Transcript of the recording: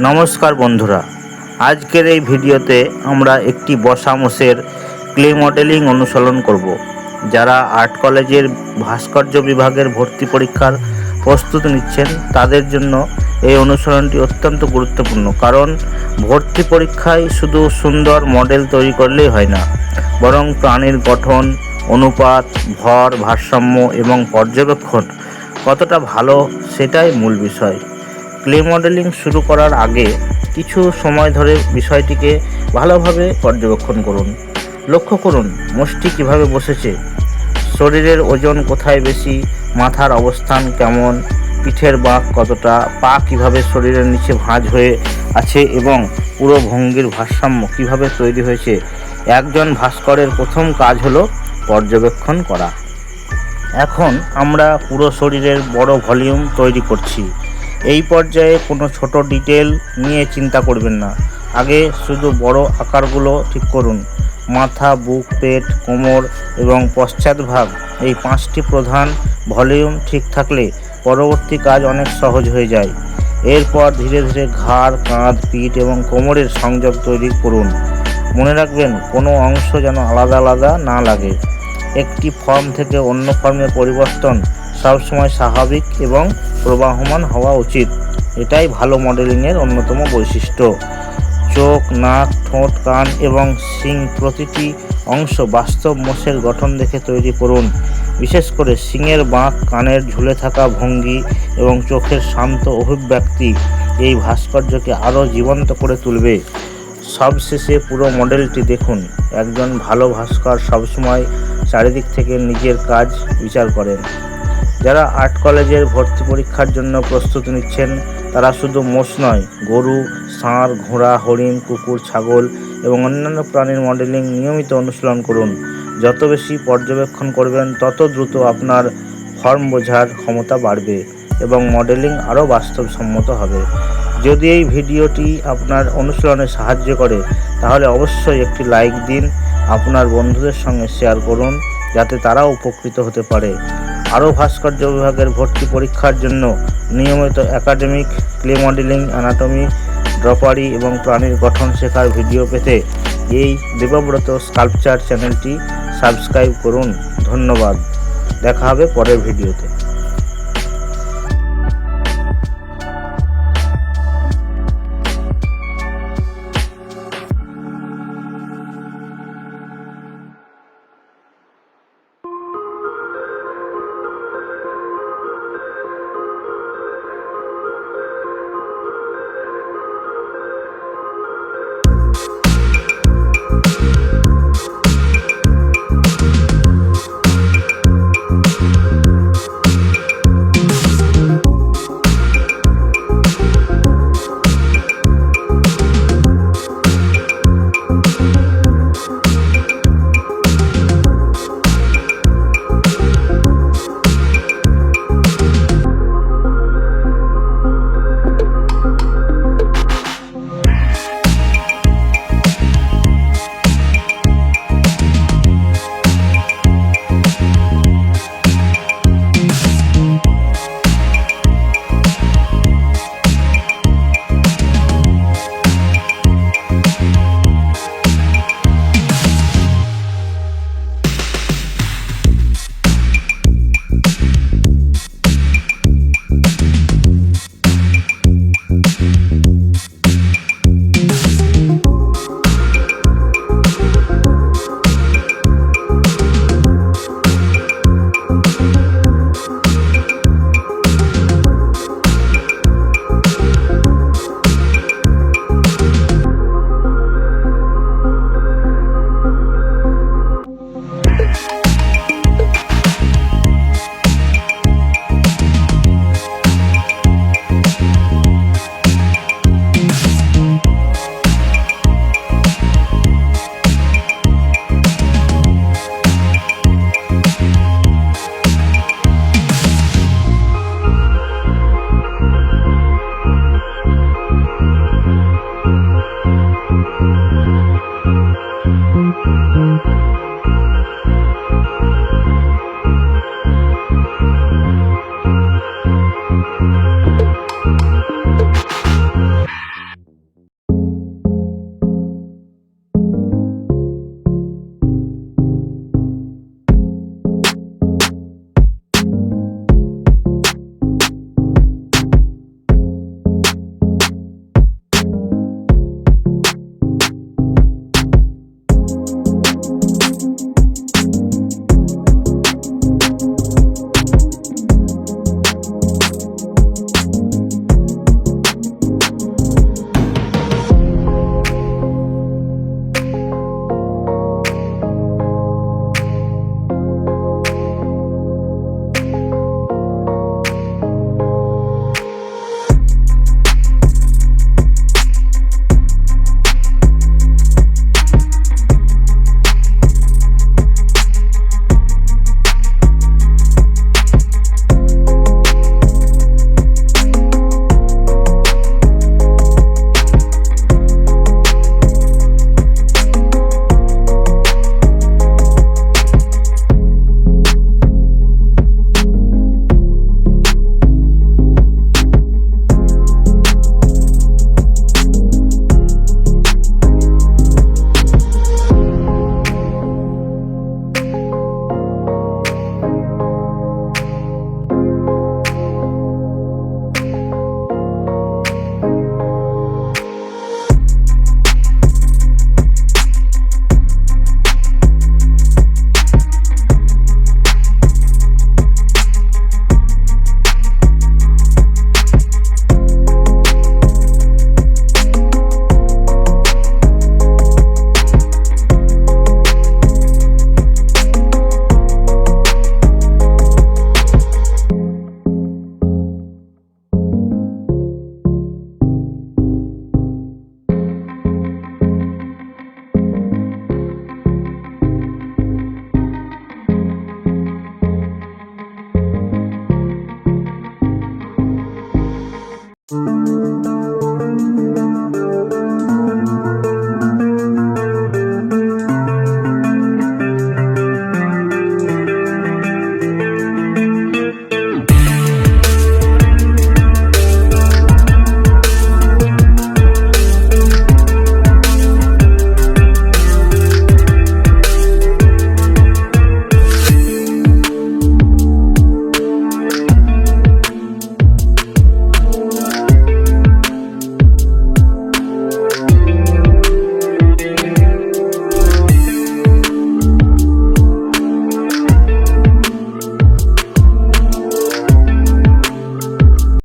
নমস্কার বন্ধুরা, আজকের এই ভিডিওতে আমরা একটি বসা মোষের ক্লে মডেলিং অনুসরণ করব। যারা আর্ট কলেজের ভাস্কর্য বিভাগের ভর্তি পরীক্ষার প্রস্তুতি নিচ্ছেন তাদের জন্য এই অনুসরণটি অত্যন্ত গুরুত্বপূর্ণ, কারণ ভর্তি পরীক্ষায় শুধু সুন্দর মডেল তৈরি করলেই হয় না, বরং প্রাণীর গঠন, অনুপাত, ভর, ভারসাম্য এবং পর্যবেক্ষণ কতটা ভালো সেটাই মূল বিষয়। ক্লে মডেলিং শুরু করার আগে কিছু সময় ধরে বিষয়টিকে ভালোভাবে পর্যবেক্ষণ করুন। লক্ষ্য করুন মোষটি কীভাবে বসেছে, শরীরের ওজন কোথায় বেশি, মাথার অবস্থান কেমন, পিঠের বাঁক কতটা, পা কীভাবে শরীরের নিচে ভাঁজ হয়ে আছে এবং পুরো ভঙ্গির ভারসাম্য কীভাবে তৈরি হয়েছে। একজন ভাস্করের প্রথম কাজ হলো পর্যবেক্ষণ করা। এখন আমরা পুরো শরীরের বড় ভলিউম তৈরি করছি। এই পর্যায়ে কোনো ছোট ডিটেল নিয়ে চিন্তা করবেন না, আগে শুধু বড় আকারগুলো ঠিক করুন। মাথা, বুক, পেট, কোমর এবং পশ্চাৎভাগ, এই 5টি প্রধান ভলিউম ঠিক থাকলে পরবর্তী কাজ অনেক সহজ হয়ে যায়। এরপর ধীরে ধীরে ঘাড়, কাঁধ, পিঠ এবং কোমরের সংযোগ তৈরি করুন। মনে রাখবেন কোনো অংশ যেন আলাদা আলাদা না লাগে। একটি ফর্ম থেকে অন্য ফর্মের পরিবর্তন সবসময় স্বাভাবিক এবং প্রবাহমান হওয়া উচিত। এটাই ভালো মডেলিংয়ের অন্যতম বৈশিষ্ট্য। চোখ, নাক, ঠোঁট, কান এবং শিং, প্রতিটি অংশ বাস্তব মোষের গঠন দেখে তৈরি করুন। বিশেষ করে শিংয়ের বাঁক, কানের ঝুলে থাকা ভঙ্গি এবং চোখের শান্ত অভিব্যক্তি এই ভাস্কর্যকে আরও জীবন্ত করে তুলবে। সবশেষে পুরো মডেলটি দেখুন। একজন ভালো ভাস্কর সবসময় চারিদিক থেকে নিজের কাজ বিচার করেন। যারা আর্ট কলেজের ভর্তি পরীক্ষার জন্য প্রস্তুতি নিচ্ছেন তারা শুধু মোষ নয়, গরু, ষাঁড়, ঘোড়া, হরিণ, কুকুর, ছাগল এবং অন্যান্য প্রাণীর মডেলিং নিয়মিত অনুশীলন করুন। যত বেশি পর্যবেক্ষণ করবেন তত দ্রুত আপনার ফর্ম বোঝার ক্ষমতা বাড়বে এবং মডেলিং আরও বাস্তবসম্মত হবে। যদি এই ভিডিওটি আপনার অনুশীলনে সাহায্য করে তাহলে অবশ্যই একটি লাইক দিন, আপনার বন্ধুদের সঙ্গে শেয়ার করুন যাতে তারাও উপকৃত হতে পারে। আরও ভাস্কর্য বিভাগের ভর্তি পরীক্ষার জন্য নিয়মিত একাডেমিক, ক্লে মডেলিং, অ্যানাটমি, ড্রপারি এবং প্রাণীর গঠন শেখার ভিডিও পেতে এই দেবব্রত স্কাল্পচার চ্যানেলটি সাবস্ক্রাইব করুন। ধন্যবাদ। দেখা হবে পরের ভিডিওতে।